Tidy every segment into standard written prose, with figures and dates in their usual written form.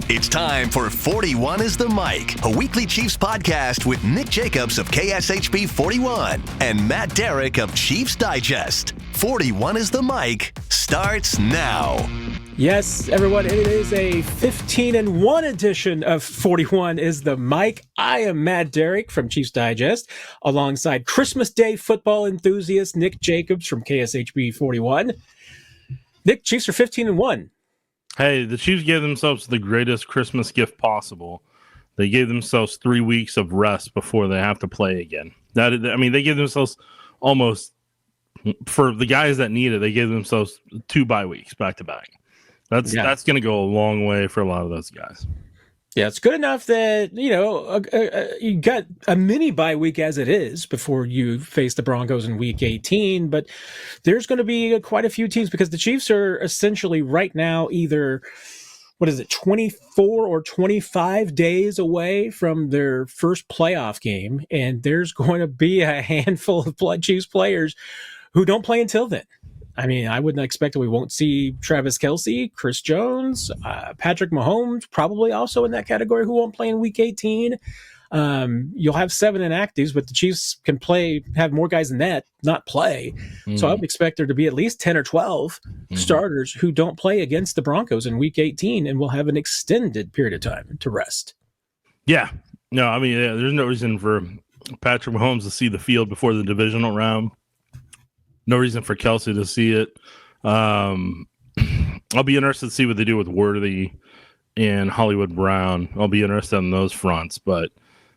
It's time for 41 is the Mic, a weekly Chiefs podcast with Nick Jacobs of KSHB 41 and Matt Derrick of Chiefs Digest. 41 is the Mic starts now. Yes, everyone, it is a 15-1 edition of 41 is the Mic. I am Matt Derrick from Chiefs Digest, alongside Christmas Day football enthusiast Nick Jacobs from KSHB 41. Nick, Chiefs are 15-1. Hey, the Chiefs gave themselves the greatest Christmas gift possible. They gave themselves 3 weeks of rest before they have to play again. They gave themselves almost, for the guys that need it, they gave themselves 2 bye weeks back to back. That's going to go a long way for a lot of those guys. Yeah, it's good enough that, you got a mini bye week as it is before you face the Broncos in week 18, but there's going to be quite a few teams because the Chiefs are essentially right now either, 24 or 25 days away from their first playoff game, and there's going to be a handful of Chiefs players who don't play until then. I mean, I wouldn't expect that we won't see Travis Kelce, Chris Jones, Patrick Mahomes, probably also in that category, who won't play in Week 18. You'll have 7 inactives, but the Chiefs can have more guys than that not play. Mm-hmm. So I would expect there to be at least 10 or 12 starters who don't play against the Broncos in Week 18 and will have an extended period of time to rest. Yeah. No, there's no reason for Patrick Mahomes to see the field before the divisional round. No reason for Kelce to see it. I'll be interested to see what they do with Worthy and Hollywood Brown. I'll be interested on those fronts. But,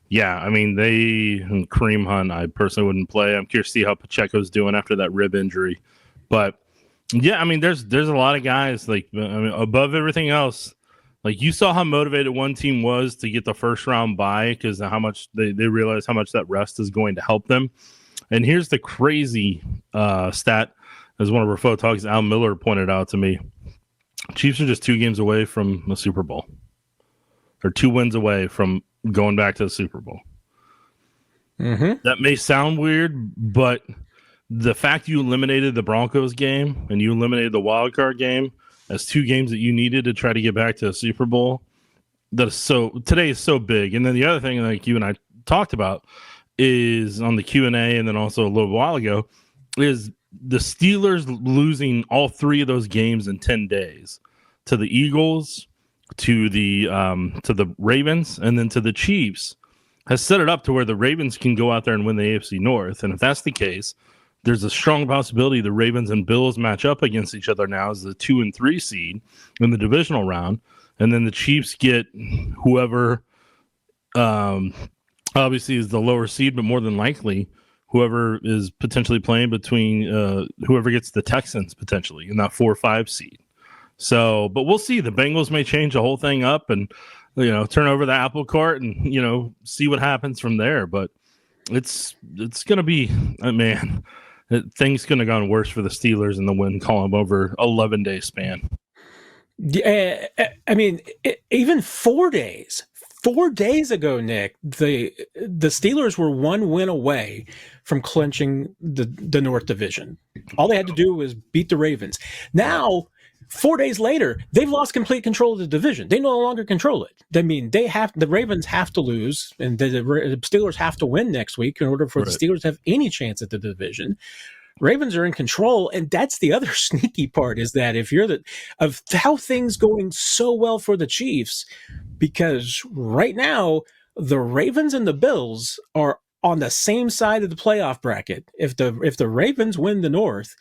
yeah, Kareem Hunt, I personally wouldn't play. I'm curious to see how Pacheco's doing after that rib injury. But, yeah, there's a lot of guys, above everything else. Like, you saw how motivated one team was to get the first round bye because how much they realized how much that rest is going to help them. And here's the crazy stat, as one of our photogs, Al Miller, pointed out to me. Chiefs are just 2 games away from the Super Bowl. They're 2 wins away from going back to the Super Bowl. Mm-hmm. That may sound weird, but the fact you eliminated the Broncos game and you eliminated the wild card game as 2 games that you needed to try to get back to the Super Bowl, today is so big. And then the other thing, like you and I talked about, is on the Q&A and then also a little while ago, is the Steelers losing all 3 of those games in 10 days to the Eagles, to the Ravens, and then to the Chiefs has set it up to where the Ravens can go out there and win the AFC North. And if that's the case, there's a strong possibility the Ravens and Bills match up against each other now as the 2 and 3 seed in the divisional round. And then the Chiefs get whoever obviously is the lower seed, but more than likely whoever is potentially playing between whoever gets the Texans potentially in that 4 or 5 seed. So, but we'll see. The Bengals may change the whole thing up and, turn over the apple cart and, see what happens from there. But it's going to be, things going to go worse for the Steelers in the win column over 11-day span. Yeah, even 4 days. 4 days ago, Nick, the Steelers were 1 win away from clinching the North Division. All they had to do was beat the Ravens. Now, 4 days later, they've lost complete control of the division. They no longer control it. The Ravens have to lose, and the Steelers have to win next week in order for the Steelers to have any chance at the division. Ravens are in control, and that's the other sneaky part, is that if you're of how things going so well for the Chiefs, because right now the Ravens and the Bills are on the same side of the playoff bracket. If the Ravens win the North,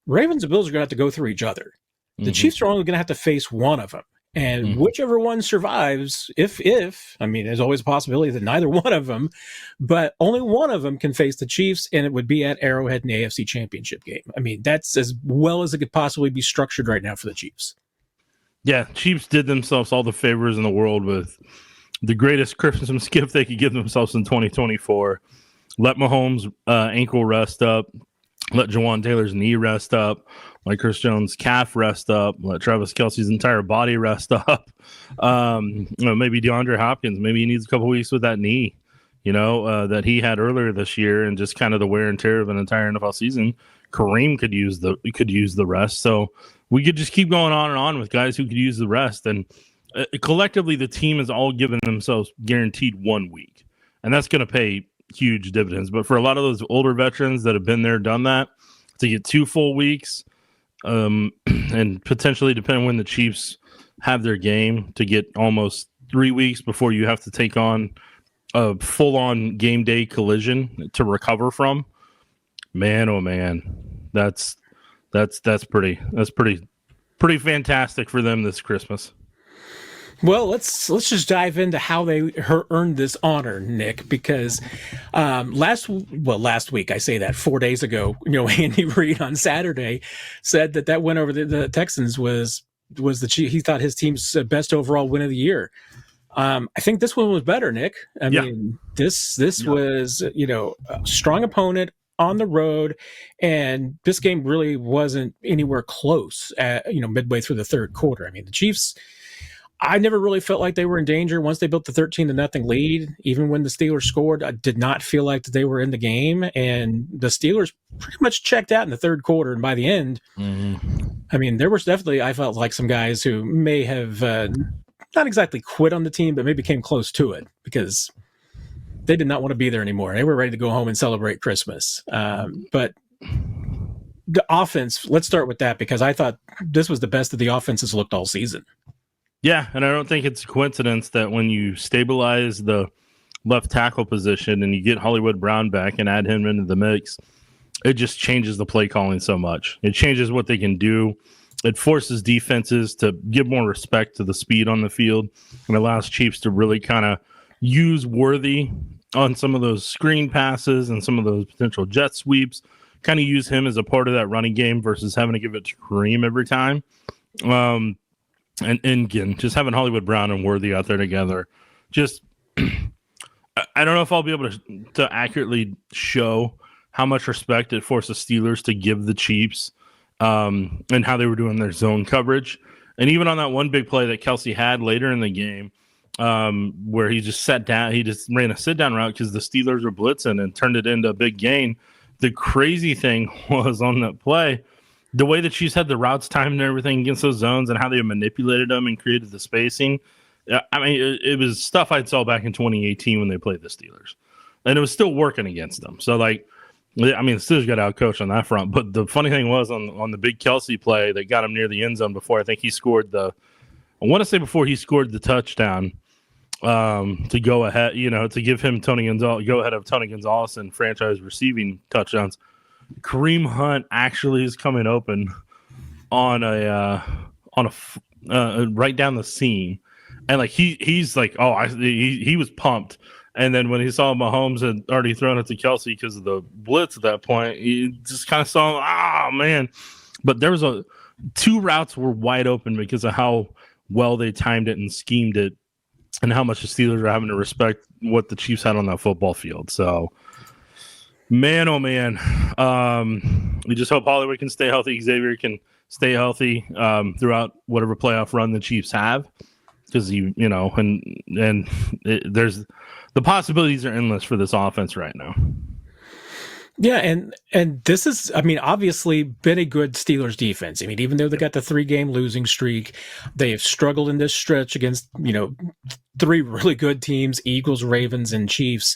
Ravens and Bills are going to have to go through each other. The Chiefs are only going to have to face one of them. And whichever one survives, there's always a possibility that neither one of them, but only one of them can face the Chiefs, and it would be at Arrowhead in the AFC Championship game. That's as well as it could possibly be structured right now for the Chiefs. Yeah, Chiefs did themselves all the favors in the world with the greatest Christmas gift they could give themselves in 2024. Let Mahomes' ankle rest up. Let Jawan Taylor's knee rest up. Let Chris Jones' calf rest up. Let Travis Kelce's entire body rest up. Maybe DeAndre Hopkins, maybe he needs a couple weeks with that knee, that he had earlier this year, and just kind of the wear and tear of an entire NFL season. Kareem could use the rest. So we could just keep going on and on with guys who could use the rest. And collectively, the team has all given themselves guaranteed 1 week, and that's going to pay huge dividends. But for a lot of those older veterans that have been there, done that, to get 2 full weeks, and potentially, depending on when the Chiefs have their game, to get almost 3 weeks before you have to take on a full-on game day collision to recover from. Man, oh man, that's pretty fantastic for them this Christmas. Well, let's just dive into how they earned this honor, Nick, because last week, I say that 4 days ago, Andy Reid on Saturday said that win over the Texans was he thought his team's best overall win of the year. I think this one was better, Nick. I mean, this was, a strong opponent on the road, and this game really wasn't anywhere close midway through the third quarter. I mean, the Chiefs, I never really felt like they were in danger once they built the 13-0 lead. Even when the Steelers scored, I did not feel like that they were in the game, and the Steelers pretty much checked out in the third quarter. And by the end, I mean, there was definitely, I felt like some guys who may have not exactly quit on the team, but maybe came close to it because they did not want to be there anymore. They were ready to go home and celebrate Christmas. But the offense, let's start with that, because I thought this was the best that the offenses looked all season. Yeah, and I don't think it's a coincidence that when you stabilize the left tackle position and you get Hollywood Brown back and add him into the mix, it just changes the play calling so much. It changes what they can do. It forces defenses to give more respect to the speed on the field and allows Chiefs to really kind of use Worthy on some of those screen passes and some of those potential jet sweeps, kind of use him as a part of that running game versus having to give it to Kareem every time. And again, just having Hollywood Brown and Worthy out there together, just I don't know if I'll be able to accurately show how much respect it forced the Steelers to give the Chiefs and how they were doing their zone coverage. And even on that one big play that Kelce had later in the game, where he just sat down, he just ran a sit-down route because the Steelers were blitzing and turned it into a big gain. The crazy thing was on that play, the way the Chiefs had the routes timed and everything against those zones and how they manipulated them and created the spacing. I mean, it was stuff I saw back in 2018 when they played the Steelers. And it was still working against them. So, the Steelers got out-coached on that front. But the funny thing was on the big Kelce play that got him near the end zone before I think he scored before he scored the touchdown to go ahead, to give him go ahead of Tony Gonzalez in franchise receiving touchdowns. Kareem Hunt actually is coming open on a right down the seam, and he was pumped. And then when he saw Mahomes had already thrown it to Kelce because of the blitz at that point, he just kind of saw him, man. But there was two routes were wide open because of how well they timed it and schemed it, and how much the Steelers are having to respect what the Chiefs had on that football field. So, man, oh man, we just hope Hollywood can stay healthy, Xavier can stay healthy throughout whatever playoff run the Chiefs have, because there's the possibilities are endless for this offense right now. Yeah, and this is, obviously been a good Steelers defense. Even though they got the 3-game losing streak, they have struggled in this stretch against, 3 really good teams, Eagles, Ravens, and Chiefs.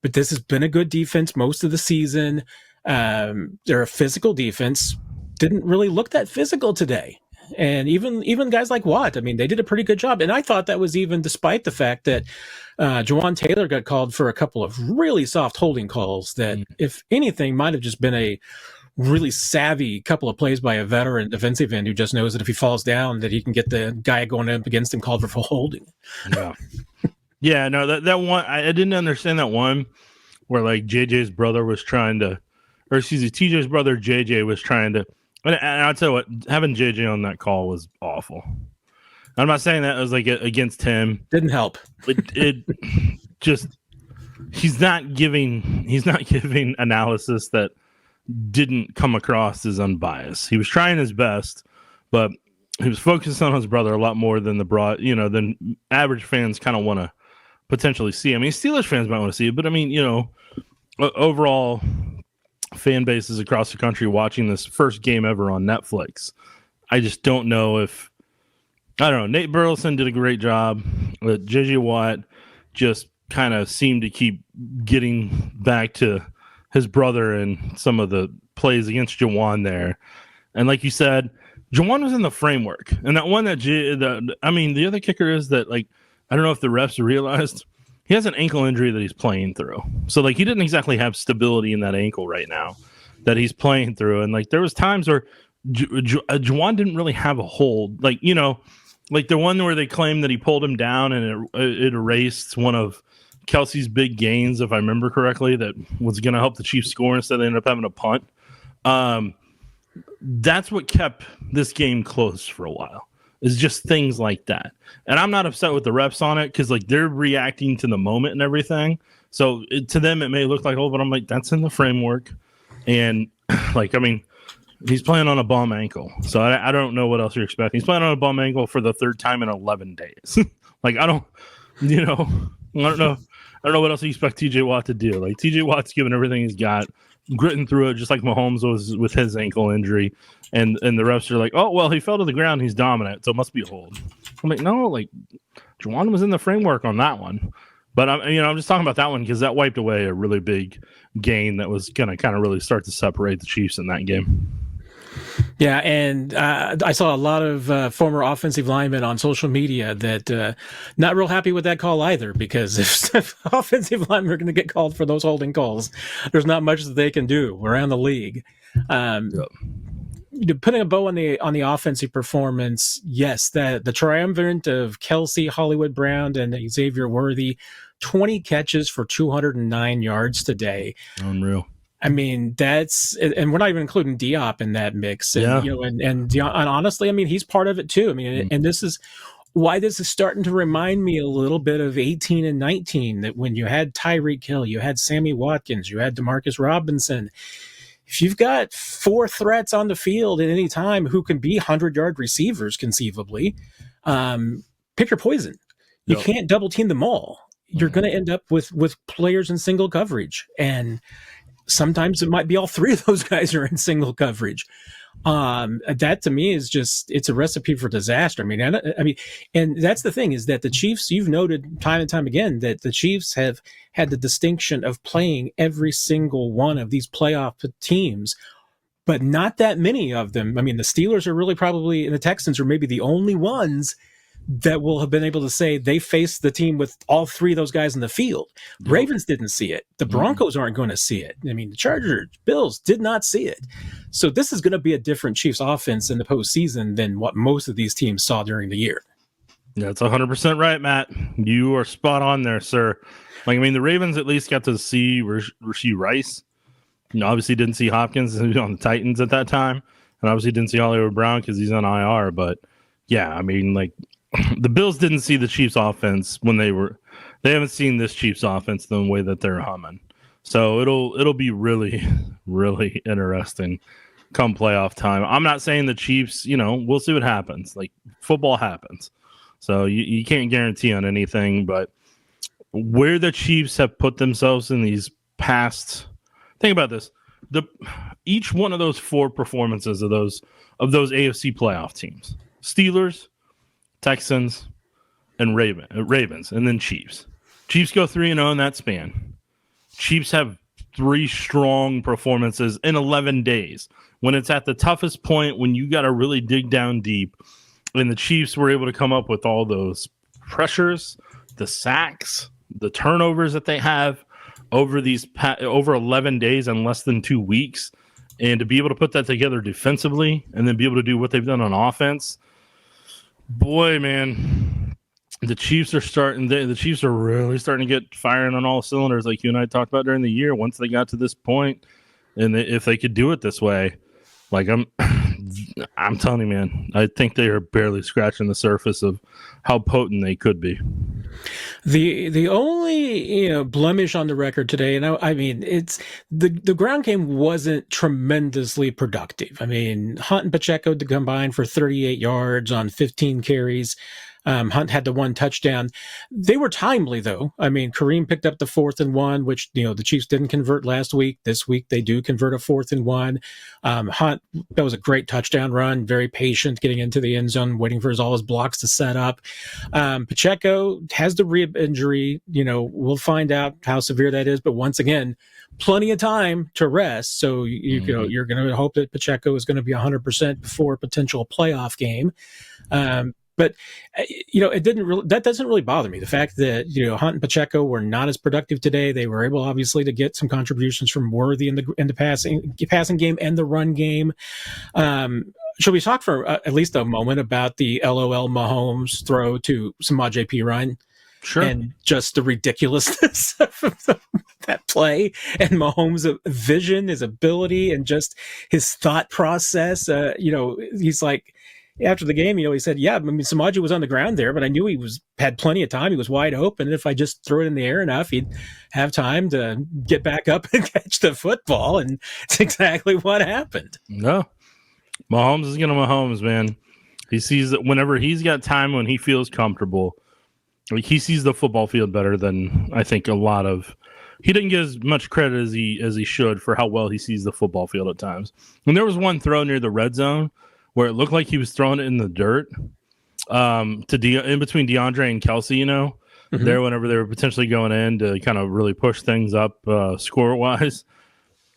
But this has been a good defense most of the season. They're a physical defense. Didn't really look that physical today. And even guys like Watt, they did a pretty good job. And I thought that was even despite the fact that Jawan Taylor got called for a couple of really soft holding calls that, if anything, might have just been a really savvy couple of plays by a veteran defensive end who just knows that if he falls down that he can get the guy going up against him called for full holding. Yeah. Yeah, no, that one, I didn't understand that one where JJ's brother was trying to, or excuse me, TJ's brother JJ was trying to, and I'll tell you what, having JJ on that call was awful. I'm not saying that it was against him. Didn't help. It just, he's not giving analysis that didn't come across as unbiased. He was trying his best, but he was focused on his brother a lot more than than average fans kind of want to potentially see. Steelers fans might want to see it, but overall fan bases across the country watching this first game ever on Netflix, I just don't know if I don't know. Nate Burleson did a great job. J.J. Watt just kind of seemed to keep getting back to his brother and some of the plays against Jawan there. And like you said, Jawan was in the framework. And that one the other kicker is that, like, I don't know if the refs realized he has an ankle injury that he's playing through. So, like, he didn't exactly have stability in that ankle right now that he's playing through. And, like, there was times where Jawan didn't really have a hold. Like, you know, like the one where they claimed that he pulled him down and it erased one of Kelce's big gains, if I remember correctly, that was going to help the Chiefs score instead they ended up having a punt. That's what kept this game close for a while, is just things like that. And I'm not upset with the refs on it because, like, they're reacting to the moment and everything. So to them, it may look like, oh, but I'm like, that's in the framework. And, like, I mean, he's playing on a bum ankle. So I don't know what else you're expecting. He's playing on a bum ankle for the third time in 11 days. Like, I don't know what else you expect TJ Watt to do. Like, TJ Watt's given everything he's got, gritting through it just like Mahomes was with his ankle injury. And the refs are like, oh, well, he fell to the ground. He's dominant, so it must be a hold. I'm like, no, like, Juwan was in the framework on that one. But I'm just talking about that one because that wiped away a really big gain that was going to kind of really start to separate the Chiefs in that game. Yeah, and I saw a lot of former offensive linemen on social media that not real happy with that call either, because if offensive linemen are going to get called for those holding calls, there's not much that they can do around the league. Putting a bow on the offensive performance, yes, the triumvirate of Kelce, Hollywood Brown, and Xavier Worthy, 20 catches for 209 yards today. Unreal. I mean, and we're not even including Diop in that mix. And, and honestly, I mean, he's part of it too. I mean, and this is why this is starting to remind me a little bit of 18 and 19, that when you had Tyreek Hill, you had Sammy Watkins, you had Demarcus Robinson. If you've got four threats on the field at any time who can be 100-yard receivers conceivably, pick your poison. You can't double team them all. You're going to end up with players in single coverage, and sometimes it might be all three of those guys are in single coverage. That to me is it's a recipe for disaster. I mean, and that's the thing, is that the Chiefs, you've noted time and time again that the Chiefs have had the distinction of playing every single one of these playoff teams, but not that many of them. I mean, the Steelers are really probably, and the Texans are maybe the only ones that will have been able to say they faced the team with all three of those guys in the field. Ravens didn't see it. The Broncos aren't going to see it. I mean, the Chargers, Bills did not see it. So this is going to be a different Chiefs offense in the postseason than what most of these teams saw during the year. That's 100% right, Matt. You are spot on there, sir. Like, I mean, the Ravens at least got to see Rashee Rice. Obviously didn't see Hopkins on the Titans at that time. And obviously didn't see Hollywood Brown because he's on IR. But, yeah, I mean, like, the Bills didn't see the Chiefs offense they haven't seen this Chiefs offense the way that they're humming. So it'll be really, really interesting come playoff time. I'm not saying the Chiefs, we'll see what happens. Like, football happens. So you can't guarantee on anything, but where the Chiefs have put themselves in these past, think about this. Each one of those four performances of those AFC playoff teams, Steelers, Texans, and Ravens, and then Chiefs. Chiefs go 3-0 in that span. Chiefs have three strong performances in 11 days. When it's at the toughest point, when you got to really dig down deep, and the Chiefs were able to come up with all those pressures, the sacks, the turnovers that they have over 11 days and less than 2 weeks, and to be able to put that together defensively and then be able to do what they've done on offense. Boy, man, the Chiefs are really starting to get firing on all cylinders, like you and I talked about during the year. Once they got to this point, and if they could do it this way, like I'm telling you, man, I think they are barely scratching the surface of how potent they could be. The only blemish on the record today, and I mean, it's the ground game wasn't tremendously productive. I mean, Hunt and Pacheco to combine for 38 yards on 15 carries. Hunt had the one touchdown. They were timely, though. I mean, Kareem picked up the 4th and 1, which, the Chiefs didn't convert last week. This week, they do convert a 4th and 1. Hunt, that was a great touchdown run, very patient, getting into the end zone, waiting for all his blocks to set up. Pacheco has the rib injury. We'll find out how severe that is. But once again, plenty of time to rest. So you're going to hope that Pacheco is going to be 100% before a potential playoff game. But that doesn't really bother me. The fact that Hunt and Pacheco were not as productive today, they were able obviously to get some contributions from Worthy in the passing game and the run game. Should we talk for at least a moment about the LOL Mahomes throw to Samaje Perine? Sure. And just the ridiculousness of that play and Mahomes' vision, his ability, and just his thought process. He's like, after the game, he said, yeah, I mean, Samaje was on the ground there, but I knew he had plenty of time. He was wide open. And if I just threw it in the air enough, he'd have time to get back up and catch the football. And it's exactly what happened. No, Mahomes is going to Mahomes, man. He sees that whenever he's got time, when he feels comfortable, he sees the football field better than I think a lot of. He didn't get as much credit as he should for how well he sees the football field at times. And there was one throw near the red zone where it looked like he was throwing it in the dirt in between DeAndre and Kelce, there whenever they were potentially going in to kind of really push things up score-wise.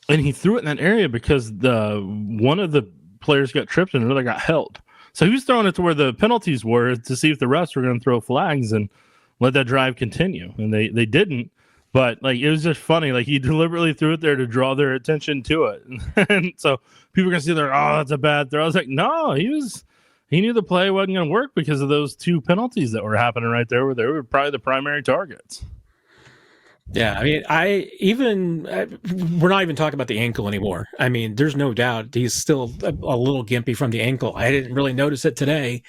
And he threw it in that area because one of the players got tripped and another got held. So he was throwing it to where the penalties were to see if the refs were going to throw flags and let that drive continue. And they didn't. But it was just funny. He deliberately threw it there to draw their attention to it. And so people are going to see there, oh, that's a bad throw. I was like, no, he knew the play wasn't going to work because of those 2 penalties that were happening right there where they were probably the primary targets. Yeah, I mean, we're not even talking about the ankle anymore. I mean, there's no doubt he's still a little gimpy from the ankle. I didn't really notice it today.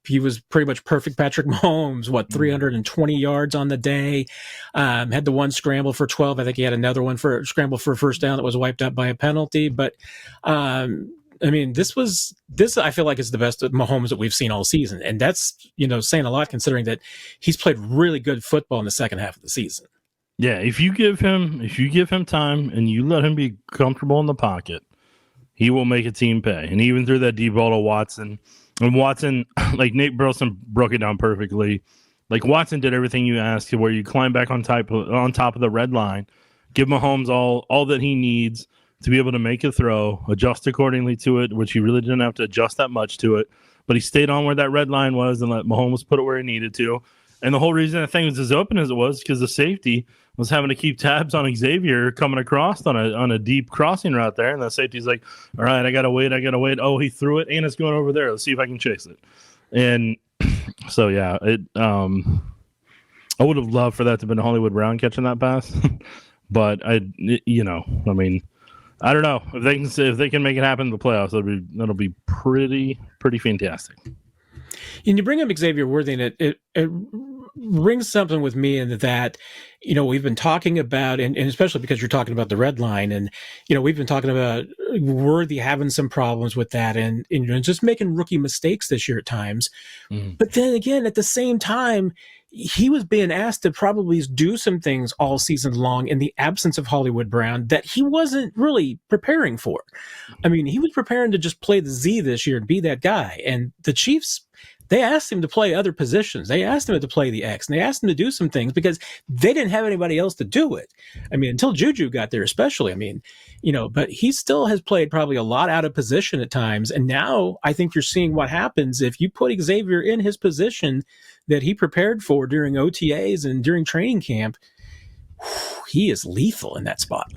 He was pretty much perfect Patrick Mahomes, 320 yards on the day, had the one scramble for 12. I think he had another one for scramble for a first down that was wiped out by a penalty. But, I mean, this I feel like is the best Mahomes that we've seen all season. And that's, saying a lot considering that he's played really good football in the second half of the season. Yeah. If you give him time and you let him be comfortable in the pocket, he will make a team pay. And even through that deep ball to Watson, and Watson, Nate Burleson broke it down perfectly. Watson did everything you asked, where you climb back on top of the red line, give Mahomes all that he needs to be able to make a throw, adjust accordingly to it, which he really didn't have to adjust that much to it. But he stayed on where that red line was and let Mahomes put it where he needed to. And the whole reason that thing was as open as it was because the safety was having to keep tabs on Xavier coming across on a deep crossing route there. And the safety's like, all right, I got to wait. Oh, he threw it and it's going over there. Let's see if I can chase it. And so, yeah, I would have loved for that to have been Hollywood Brown catching that pass. But I don't know if they can make it happen in the playoffs. That'll be pretty fantastic. And you bring up Xavier Worthy, and it rings something with me in that, we've been talking about, and especially because you're talking about the red line, and, we've been talking about Worthy having some problems with that and just making rookie mistakes this year at times. But then again, at the same time, he was being asked to probably do some things all season long in the absence of Hollywood Brown that he wasn't really preparing for. I mean, he was preparing to just play the Z this year and be that guy. And the Chiefs, they asked him to play other positions. They asked him to play the X, and they asked him to do some things because they didn't have anybody else to do it. I mean, until Juju got there, especially. I mean, but he still has played probably a lot out of position at times. And now I think you're seeing what happens if you put Xavier in his position that he prepared for during OTAs and during training camp. He is lethal in that spot.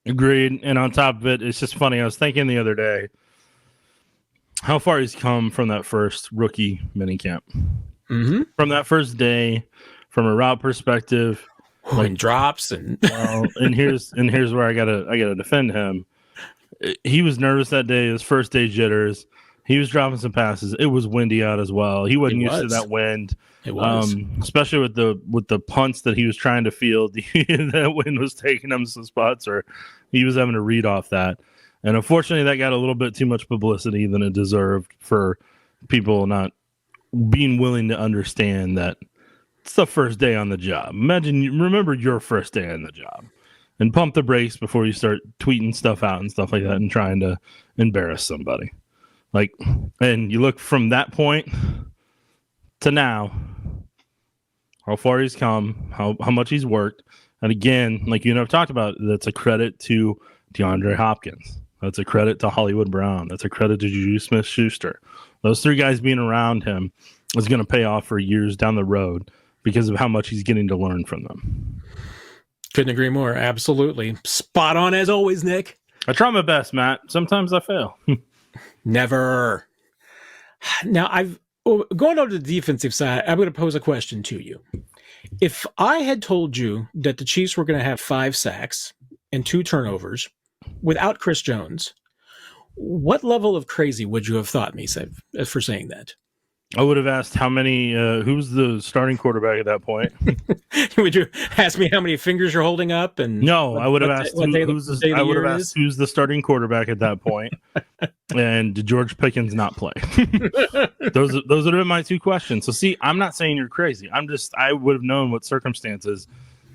Agreed. And on top of it, it's just funny. I was thinking the other day how far he's come from that first rookie minicamp. From that first day, from a route perspective, and drops and here's where I gotta defend him. He was nervous that day. His first day jitters. He was dropping some passes. It was windy out as well. He wasn't used to that wind. It was, especially with the punts that he was trying to field. That wind was taking him some spots, or he was having to read off that. And unfortunately, that got a little bit too much publicity than it deserved for people not being willing to understand that it's the first day on the job. Remember your first day on the job, and pump the brakes before you start tweeting stuff out and stuff like that and trying to embarrass somebody. Like, and you look from that point to now, how far he's come, how much he's worked. And again, like you and I've talked about, that's a credit to DeAndre Hopkins. That's a credit to Hollywood Brown. That's a credit to Juju Smith-Schuster. Those three guys being around him is going to pay off for years down the road because of how much he's getting to learn from them. Couldn't agree more. Absolutely. Spot on as always, Nick. I try my best, Matt. Sometimes I fail. Never. Now, going on to the defensive side, I'm going to pose a question to you. If I had told you that the Chiefs were going to have 5 sacks and 2 turnovers without Chris Jones, what level of crazy would you have thought me for saying that? I would have asked how many, who's the starting quarterback at that point? Would you ask me how many fingers you're holding up? And no, I would have asked who's the starting quarterback at that point. And did George Pickens not play? Those would have been my 2 questions. So see, I'm not saying you're crazy. I would have known what circumstances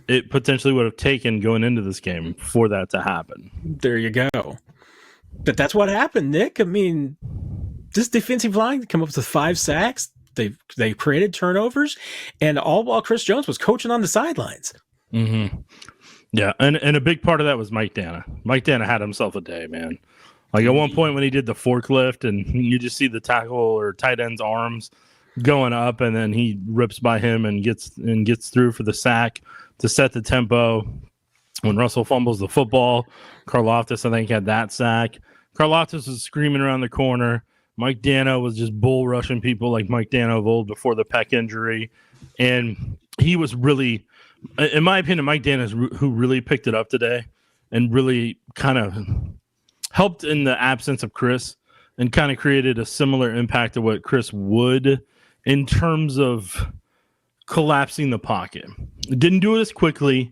it potentially would have taken going into this game for that to happen. There you go. But that's what happened, Nick. I mean, this defensive line come up with 5 sacks. They created turnovers, and all while Chris Jones was coaching on the sidelines. Mm-hmm. Yeah, and a big part of that was Mike Dana. Mike Dana had himself a day, man. Like at one point when he did the forklift, and you just see the tackle or tight end's arms going up, and then he rips by him and gets through for the sack to set the tempo. When Russell fumbles the football, Karlaftis, I think, had that sack. Karlaftis was screaming around the corner. Mike Dana was just bull rushing people like Mike Dana of old before the pec injury. And he was really, in my opinion, Mike Dana is who really picked it up today and really kind of helped in the absence of Chris and kind of created a similar impact to what Chris would in terms of collapsing the pocket. Didn't do it as quickly.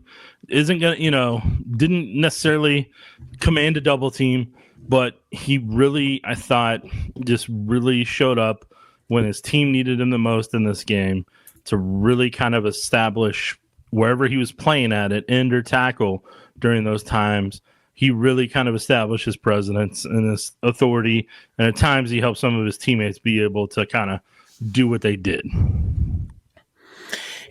Isn't gonna, didn't necessarily command a double team, but he really, I thought, just really showed up when his team needed him the most in this game to really kind of establish wherever he was playing at it, end or tackle during those times. He really kind of established his presence and his authority, and at times he helped some of his teammates be able to kind of do what they did.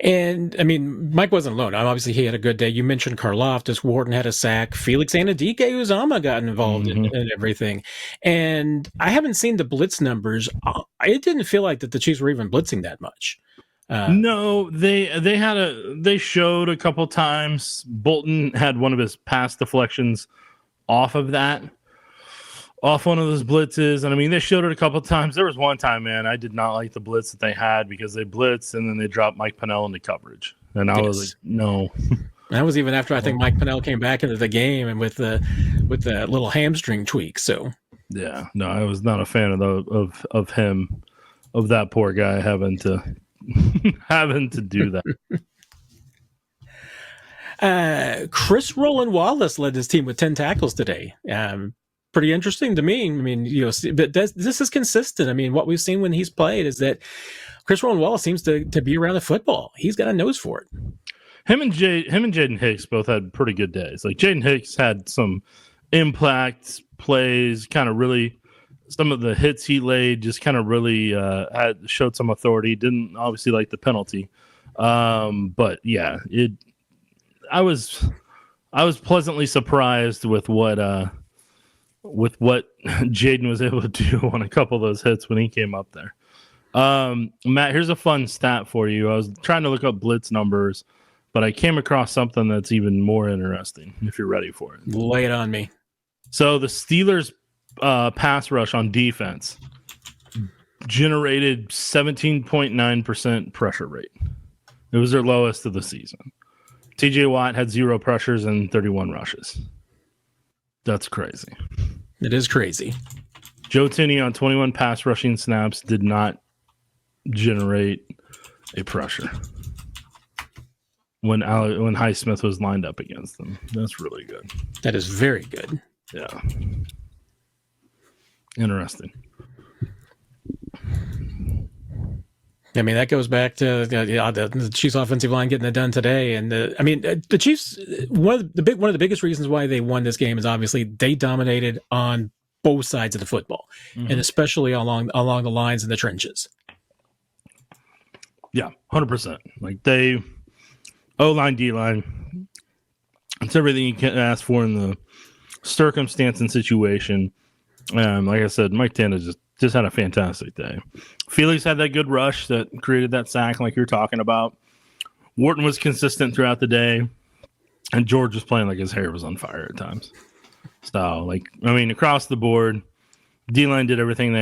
And, I mean, Mike wasn't alone. Obviously, he had a good day. You mentioned Karlaftis. Wharton had a sack. Felix Anudike-Uzomah got involved in everything. And I haven't seen the blitz numbers. It didn't feel like that the Chiefs were even blitzing that much. No, they showed a couple times. Bolton had one of his pass deflections off one of those blitzes. And I mean, they showed it a couple times. There was one time, man, I did not like the blitz that they had because they blitzed and then they dropped Mike Pennell into coverage. And I was like, no. That was even after I think Mike Pennell came back into the game and with the little hamstring tweak. So yeah, no, I was not a fan of him, of that poor guy having to do that. Chris Roland Wallace led his team with 10 tackles today. Pretty interesting to me. I mean, but this is consistent. I mean, what we've seen when he's played is that Chris Roland Wallace seems to be around the football. He's got a nose for it. Him and Jaden Hicks both had pretty good days. Like Jaden Hicks had some impact plays, kind of really some of the hits he laid just kind of really showed some authority. Didn't obviously like the penalty, but yeah, I was pleasantly surprised with what Jaden was able to do on a couple of those hits when he came up there. Matt, here's a fun stat for you. I was trying to look up blitz numbers, but I came across something that's even more interesting, if you're ready for it. Lay it on me. So the Steelers pass rush on defense generated 17.9% pressure rate. It was their lowest of the season. TJ Watt had 0 pressures and 31 rushes. That's crazy. It is crazy. Joe Tinney on 21 pass rushing snaps did not generate a pressure when Highsmith was lined up against them. That's really good. That is very good. Yeah. Interesting. I mean, that goes back to the Chiefs' offensive line getting it done today, and the Chiefs. One of the biggest reasons why they won this game is obviously they dominated on both sides of the football, and especially along the lines in the trenches. Yeah, 100%. Like they O-line, D-line, it's everything you can ask for in the circumstance and situation. Like I said, Mike Tanda just had a fantastic day. Felix had that good rush that created that sack like you're talking about. Wharton was consistent throughout the day, and George was playing like his hair was on fire at times. So, across the board, D-line did everything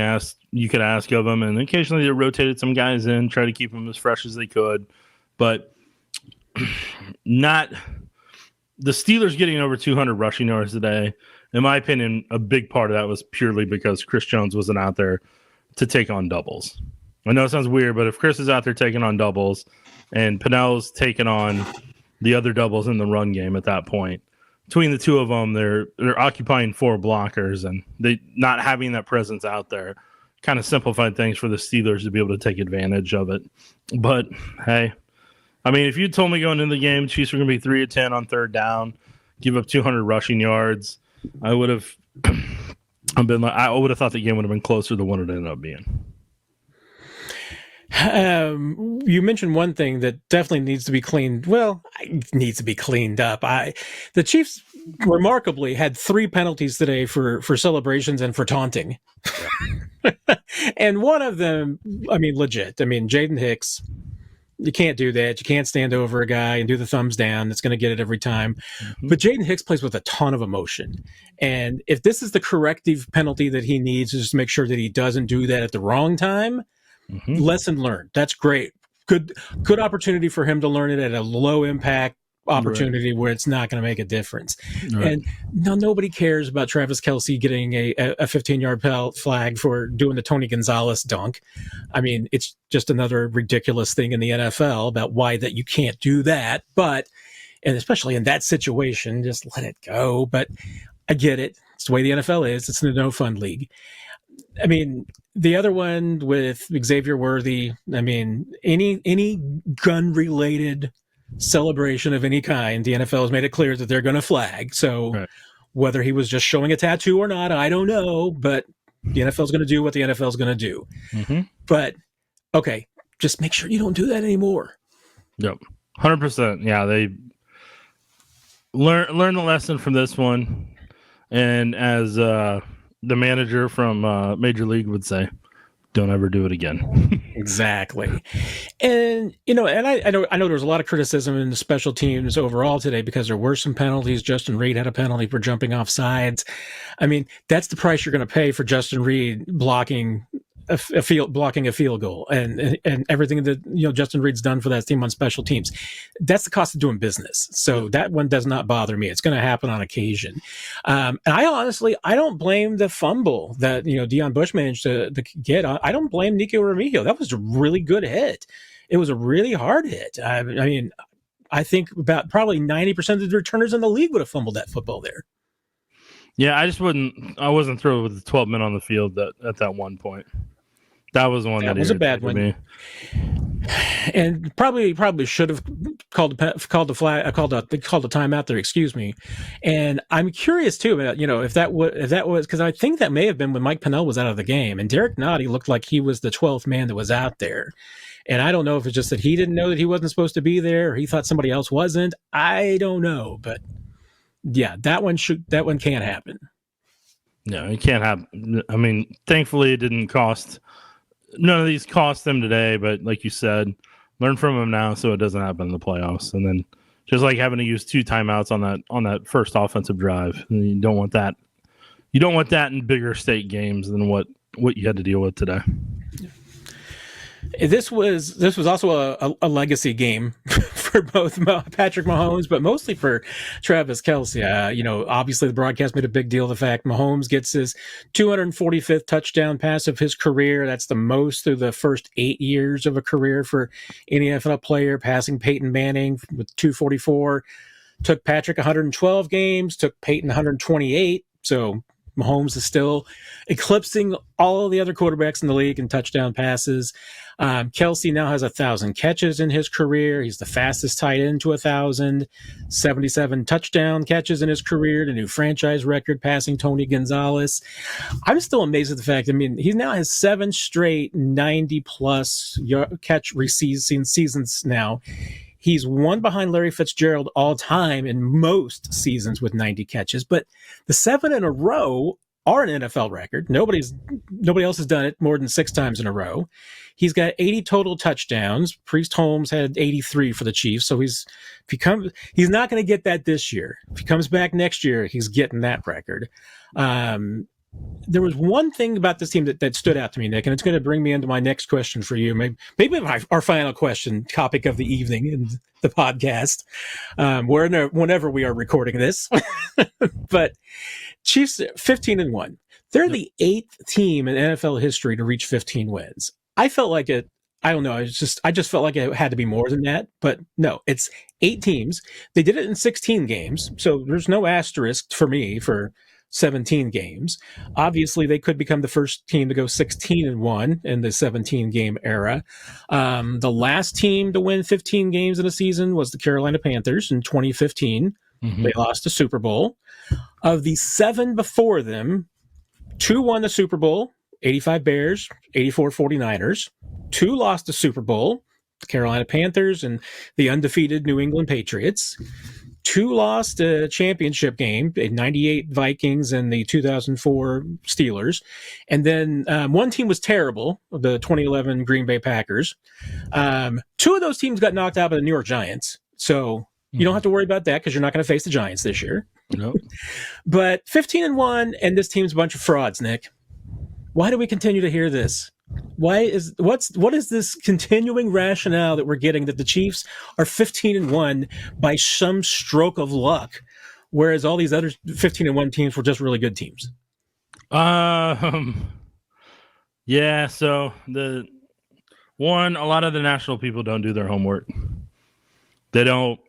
you could ask of them, and occasionally they rotated some guys in, try to keep them as fresh as they could. But not the Steelers getting over 200 rushing yards today. In my opinion, a big part of that was purely because Chris Jones wasn't out there to take on doubles. I know it sounds weird, but if Chris is out there taking on doubles and Pennell's taking on the other doubles in the run game at that point, between the two of them, they're occupying 4 blockers, and they not having that presence out there kind of simplified things for the Steelers to be able to take advantage of it. But, hey, if you told me going into the game Chiefs were going to be 3 of 10 on third down, give up 200 rushing yards, I would have thought the game would have been closer than what it ended up being. You mentioned one thing that definitely needs to be cleaned. Well, it needs to be cleaned up. The Chiefs remarkably had 3 penalties today for celebrations and for taunting. And one of them, legit. Jaden Hicks, you can't do that. You can't stand over a guy and do the thumbs down. That's going to get it every time. But Jaden Hicks plays with a ton of emotion. And if this is the corrective penalty that he needs, is just to make sure that he doesn't do that at the wrong time, lesson learned. That's great. Good opportunity for him to learn it at a low impact opportunity where it's not going to make a difference. Right. And nobody cares about Travis Kelce getting a 15-yard flag for doing the Tony Gonzalez dunk. It's just another ridiculous thing in the NFL about why that you can't do that. And especially in that situation, just let it go. But I get it. It's the way the NFL is. It's the no fun league. The other one with Xavier Worthy, any gun-related celebration of any kind, the NFL has made it clear that they're going to flag. So whether he was just showing a tattoo or not, I don't know, but the NFL is going to do what the NFL is going to do. But, okay, just make sure you don't do that anymore. Yep, 100%. Yeah, they learn the lesson from this one. And as the manager from Major League would say, don't ever do it again. Exactly. And, I know there was a lot of criticism in the special teams overall today because there were some penalties. Justin Reid had a penalty for jumping off sides. That's the price you're going to pay for Justin Reid blocking a field goal and everything that Justin Reid's done for that team on special teams. That's the cost of doing business. So that one does not bother me. It's going to happen on occasion. And I don't blame the fumble that Deion Bush managed to get. I don't blame Nico Remigio. That was a really good hit. It was a really hard hit. I think about probably 90% of the returners in the league would have fumbled that football there. Yeah, I wasn't thrilled with the 12 men on the field at that one point. That was the one that was a bad one. Me. And probably should have called the timeout there. Excuse me. And I'm curious too about if that was because I think that may have been when Mike Pennell was out of the game and Derek Nottie looked like he was the 12th man that was out there. And I don't know if it's just that he didn't know that he wasn't supposed to be there or he thought somebody else wasn't. I don't know, but yeah, that one can't happen. No, it can't happen. Thankfully, it didn't cost. None of these cost them today, but like you said, learn from them now so it doesn't happen in the playoffs. And then just like having to use 2 timeouts on that first offensive drive, and you don't want that. You don't want that in bigger state games than what you had to deal with today. This was also a legacy game for both Patrick Mahomes, but mostly for Travis Kelce. Obviously the broadcast made a big deal of the fact Mahomes gets his 245th touchdown pass of his career. That's the most through the first 8 years of a career for any NFL player, passing Peyton Manning with 244. Took Patrick 112 games, took Peyton 128. So Mahomes is still eclipsing all of the other quarterbacks in the league in touchdown passes. Kelce now has 1,000 catches in his career. He's the fastest tight end to 1,000. 77 touchdown catches in his career, the new franchise record, passing Tony Gonzalez. I'm still amazed at the fact. I mean, he now has 7 straight 90-plus catch seasons now. He's one behind Larry Fitzgerald all time in most seasons with 90 catches, but the 7 in a row are an NFL record. Nobody else has done it more than 6 times in a row. He's got 80 total touchdowns. Priest Holmes had 83 for the Chiefs, so he's not going to get that this year. If he comes back next year, he's getting that record. There was one thing about this team that stood out to me, Nick, and it's going to bring me into my next question for you. Maybe our final question, topic of the evening in the podcast, whenever we are recording this. But Chiefs 15-1. They're the 8th team in NFL history to reach 15 wins. I felt like it. I don't know. I just felt like it had to be more than that. But no, it's 8 teams. They did it in 16 games, so there's no asterisk for me for 17 games. Obviously, they could become the first team to go 16-1 in the 17-game era. The last team to win 15 games in a season was the Carolina Panthers in 2015. Mm-hmm. They lost the Super Bowl. Of the 7 before them, 2 won the Super Bowl, 85 Bears, 84 49ers. 2 lost the Super Bowl, the Carolina Panthers and the undefeated New England Patriots. 2 lost a championship game, 98 Vikings and the 2004 Steelers. And then 1 team was terrible, the 2011 Green Bay Packers. 2 of those teams got knocked out by the New York Giants. So you don't have to worry about that because you're not going to face the Giants this year. Nope. But 15-1, and this team's a bunch of frauds, Nick. Why do we continue to hear this? What is this continuing rationale that we're getting that the Chiefs are 15-1 by some stroke of luck, whereas all these other 15-1 teams were just really good teams? Yeah. So a lot of the national people don't do their homework. They don't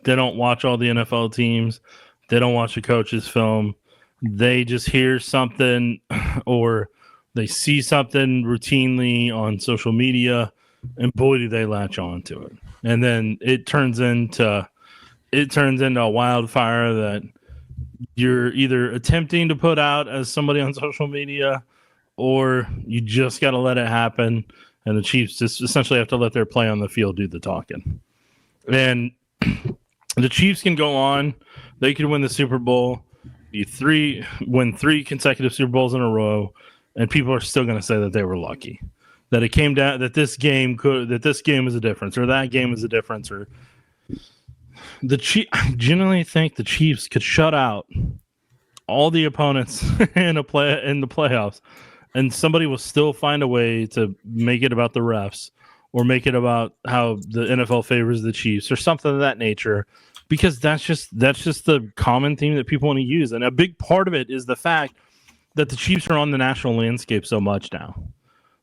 watch all the NFL teams. They don't watch the coach's film. They just hear something or they see something routinely on social media, and boy, do they latch on to it. And then it turns into a wildfire that you're either attempting to put out as somebody on social media, or you just got to let it happen. And the Chiefs just essentially have to let their play on the field do the talking. And the Chiefs can go on; they can win the Super Bowl, win 3 consecutive Super Bowls in a row. And people are still going to say that they were lucky, that it came down, that this game is a difference, or that game is a difference, or I genuinely think the Chiefs could shut out all the opponents in the playoffs, and somebody will still find a way to make it about the refs or make it about how the NFL favors the Chiefs or something of that nature, because that's just the common theme that people want to use, and a big part of it is the fact that the Chiefs are on the national landscape so much now.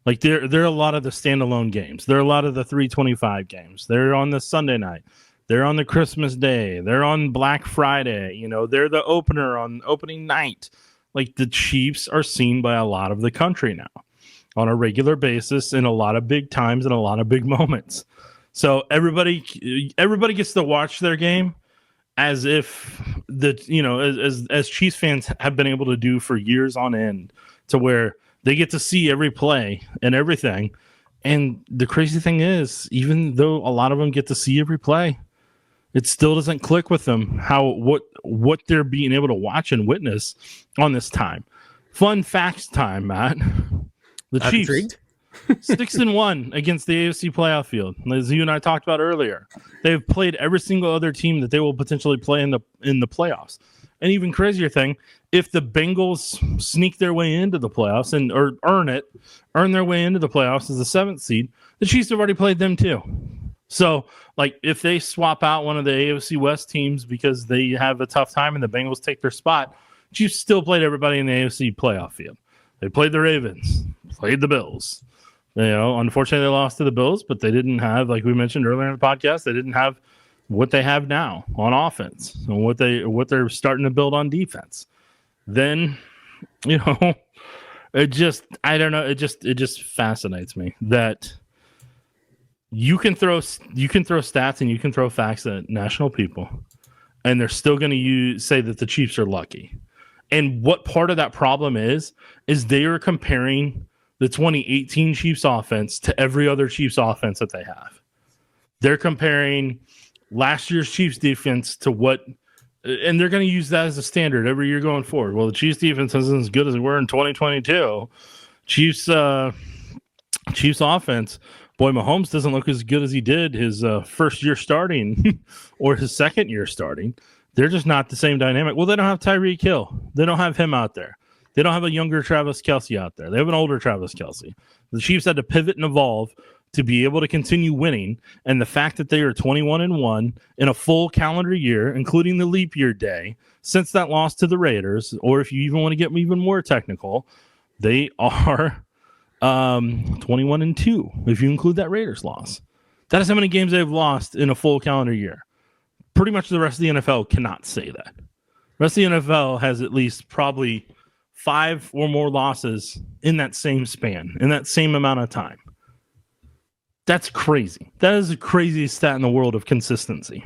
Like they're a lot of the standalone games. They're a lot of the 325 games. They're on the Sunday night. They're on the Christmas Day. They're on Black Friday. You know, they're the opener on opening night. Like the Chiefs are seen by a lot of the country now on a regular basis in a lot of big times and a lot of big moments. So everybody gets to watch their game as if as Chiefs fans have been able to do for years on end, to where they get to see every play and everything. And the crazy thing is, even though a lot of them get to see every play, it still doesn't click with them what they're being able to watch and witness on this time. Fun facts time, Matt. The I'm Chiefs intrigued. 6-1 against the AFC playoff field. As you and I talked about earlier, they've played every single other team that they will potentially play in the playoffs. And even crazier thing, if the Bengals sneak their way into the playoffs or earn their way into the playoffs as the 7th seed, the Chiefs have already played them too. So, like, if they swap out one of the AFC West teams because they have a tough time and the Bengals take their spot, Chiefs still played everybody in the AFC playoff field. They played the Ravens, played the Bills. Unfortunately, they lost to the Bills, but they didn't have, like we mentioned earlier in the podcast, they didn't have what they have now on offense and what they're starting to build on defense. Then you know, I don't know. It just fascinates me that you can throw stats and you can throw facts at national people, and they're still going to say that the Chiefs are lucky. And what part of that problem is they are comparing the 2018 Chiefs offense to every other Chiefs offense that they have. They're comparing last year's Chiefs defense to what, and they're going to use that as a standard every year going forward. Well, the Chiefs defense isn't as good as they were in 2022. Chiefs offense, boy, Mahomes doesn't look as good as he did his first year starting or his second year starting. They're just not the same dynamic. Well, they don't have Tyreek Hill. They don't have him out there. They don't have a younger Travis Kelce out there. They have an older Travis Kelce. The Chiefs had to pivot and evolve to be able to continue winning. And the fact that they are 21-1 in a full calendar year, including the leap year day, since that loss to the Raiders, or if you even want to get even more technical, they are 21-2 if you include that Raiders loss. That is how many games they've lost in a full calendar year. Pretty much the rest of the NFL cannot say that. The rest of the NFL has at least probably 5 or more losses in that same span, in that same amount of time. That's crazy. That is the craziest stat in the world of consistency.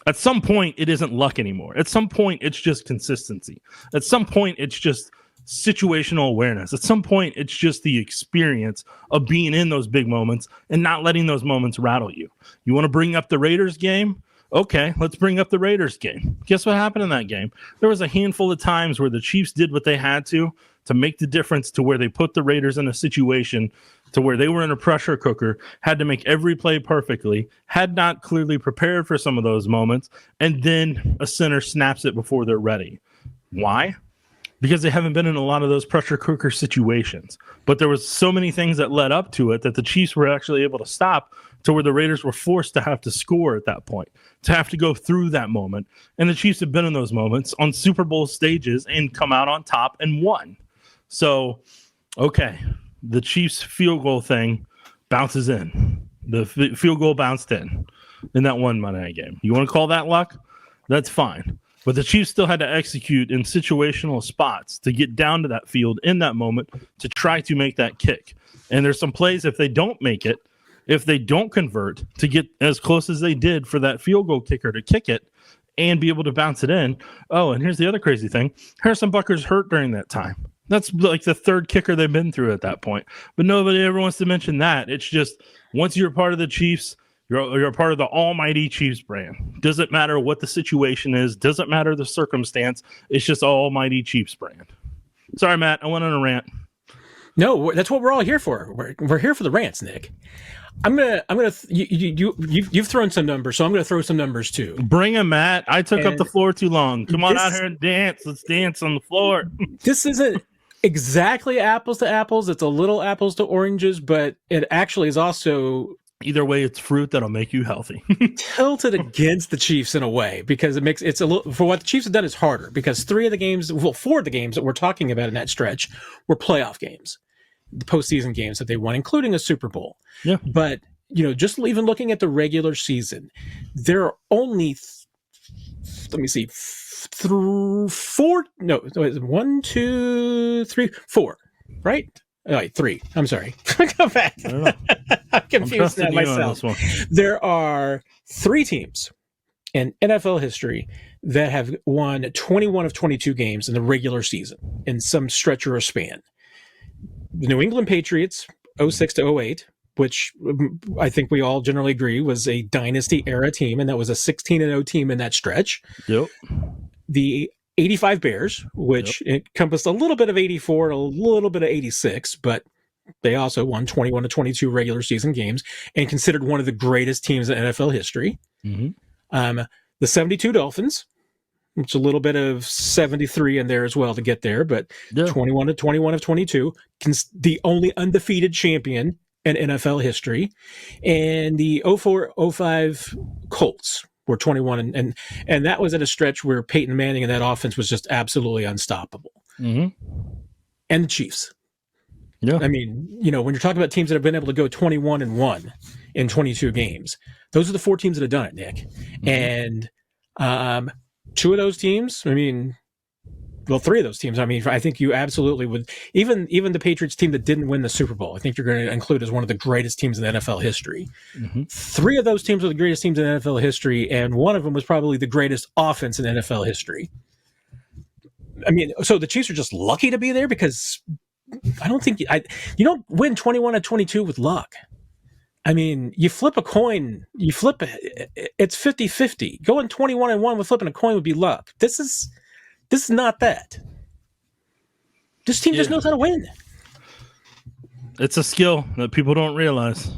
At some point, it isn't luck anymore. At some point, it's just consistency. At some point, it's just situational awareness. At some point, it's just the experience of being in those big moments and not letting those moments rattle you. You want to bring up the Raiders game? Okay, let's bring up the Raiders game. Guess what happened in that game? There was a handful of times where the Chiefs did what they had to make the difference, to where they put the Raiders in a situation to where they were in a pressure cooker, had to make every play perfectly, had not clearly prepared for some of those moments, and then a center snaps it before they're ready. Why? Because they haven't been in a lot of those pressure cooker situations. But there was so many things that led up to it that the Chiefs were actually able to stop, to where the Raiders were forced to have to score at that point, to have to go through that moment. And the Chiefs have been in those moments on Super Bowl stages and come out on top and won. So, okay, the Chiefs field goal thing bounces in. The field goal bounced in that one Monday night game. You want to call that luck? That's fine. But the Chiefs still had to execute in situational spots to get down to that field in that moment to try to make that kick. And there's some plays, if they don't make it, if they don't convert, to get as close as they did for that field goal kicker to kick it and be able to bounce it in. Oh, and here's the other crazy thing. Harrison Butker's hurt during that time. That's like the third kicker they've been through at that point. But nobody ever wants to mention that. It's just, once you're part of the Chiefs, you're a part of the almighty Chiefs brand. Doesn't matter what the situation is. Doesn't matter the circumstance. It's just almighty Chiefs brand. Sorry, Matt. I went on a rant. No, that's what we're all here for. We're here for the rants, Nick. You've thrown some numbers, so I'm going to throw some numbers too. Bring them, Matt. I took up the floor too long. Come on out here and dance. Let's dance on the floor. This isn't exactly apples to apples. It's a little apples to oranges, but it actually is also, either way, it's fruit that'll make you healthy. tilted against the Chiefs in a way, because it's a little, for what the Chiefs have done is harder, because 4 of the games that we're talking about in that stretch were playoff games, the postseason games that they won, including a Super Bowl. Yeah. But, just even looking at the regular season, there are only, four, right? Oh, wait, 3. I'm sorry. Go back. I'm confused now myself. There are 3 teams in NFL history that have won 21 of 22 games in the regular season in some stretch or a span. The New England Patriots, 06 to 08, which I think we all generally agree was a dynasty era team, and that was a 16-0 team in that stretch. Yep. The 85 Bears, which encompassed a little bit of 84 and a little bit of 86, but they also won 21 to 22 regular season games and considered one of the greatest teams in NFL history. Mm-hmm. The 72 Dolphins, which a little bit of 73 in there as well to get there, but 21 of 22, the only undefeated champion in NFL history. And the 04-05 Colts were 21, and that was at a stretch where Peyton Manning and that offense was just absolutely unstoppable. Mm-hmm. And the Chiefs. Yeah. I mean, when you're talking about teams that have been able to go 21-1 in 22 games, those are the 4 teams that have done it, Nick. Mm-hmm. And 2 of those teams, I mean, Well, three of those teams. I mean, I think you absolutely would. Even the Patriots team that didn't win the Super Bowl, I think you're going to include as one of the greatest teams in NFL history. Mm-hmm. Three of those teams were the greatest teams in NFL history, and one of them was probably the greatest offense in NFL history. I mean, so the Chiefs are just lucky to be there because I don't think you don't win 21-22 with luck. I mean, you flip a coin, it's 50-50. Going 21-1 with flipping a coin would be luck. This is not that. This team just knows how to win. It's a skill that people don't realize.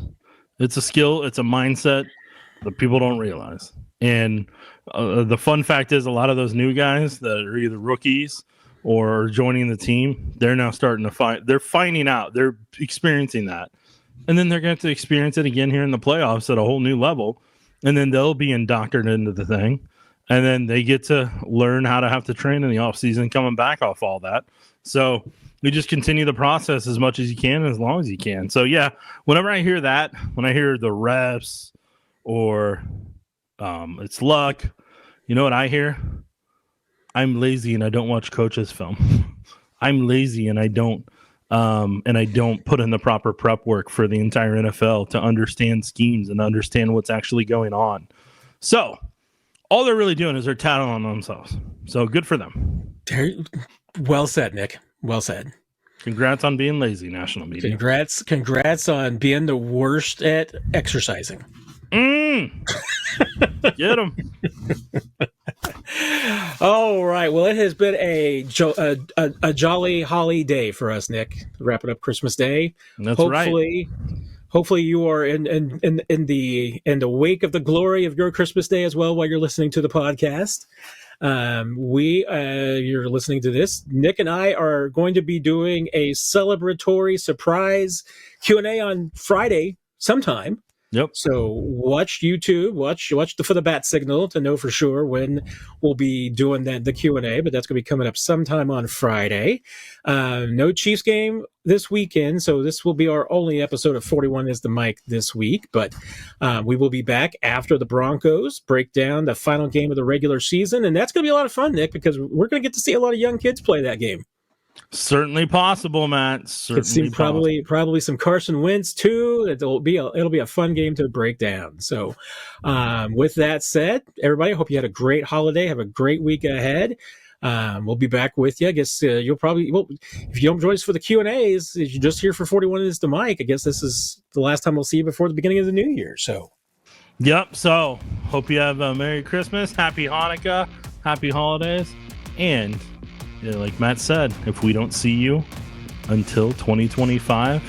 It's a skill. It's a mindset that people don't realize. And the fun fact is a lot of those new guys that are either rookies or joining the team, they're now starting to find. They're finding out. They're experiencing that. And then they're going to experience it again here in the playoffs at a whole new level. And then they'll be indoctrinated into the thing. And then they get to learn how to have to train in the offseason coming back off all that. So we just continue the process as much as you can, as long as you can. So, yeah, whenever I hear that, when I hear the refs or it's luck, you know what I hear? I'm lazy and I don't watch coaches' film. I'm lazy and I don't put in the proper prep work for the entire NFL to understand schemes and understand what's actually going on. So all they're really doing is they're tattling on themselves. So good for them. Well said, Nick. Well said. Congrats on being lazy, national media. Congrats on being the worst at exercising. Get them. All right. Well, it has been a jolly holly day for us, Nick. Wrapping up Christmas Day. That's right. Hopefully, you are in the wake of the glory of your Christmas Day as well while you're listening to the podcast. You're listening to this. Nick and I are going to be doing a celebratory surprise Q&A on Friday sometime. Yep. So watch YouTube, watch for the bat signal to know for sure when we'll be doing the Q&A, but that's going to be coming up sometime on Friday. No Chiefs game this weekend, so this will be our only episode of 41 is the Mic this week, but we will be back after the Broncos break down the final game of the regular season, and that's going to be a lot of fun, Nick, because we're going to get to see a lot of young kids play that game. Certainly possible, Matt. Certainly probably some Carson Wentz too. It'll be a fun game to break down. So, with that said, everybody, I hope you had a great holiday. Have a great week ahead. We'll be back with you. I guess if you don't join us for the Q&As, if you're just here for 41 is the Mic, I guess this is the last time we'll see you before the beginning of the new year. So, yep. So, hope you have a Merry Christmas, Happy Hanukkah, Happy Holidays, and like Matt said, if we don't see you until 2025,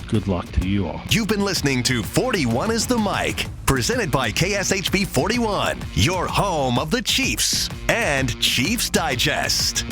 good luck to you all. You've been listening to 41 is the Mic, presented by KSHB 41, your home of the Chiefs and Chiefs Digest.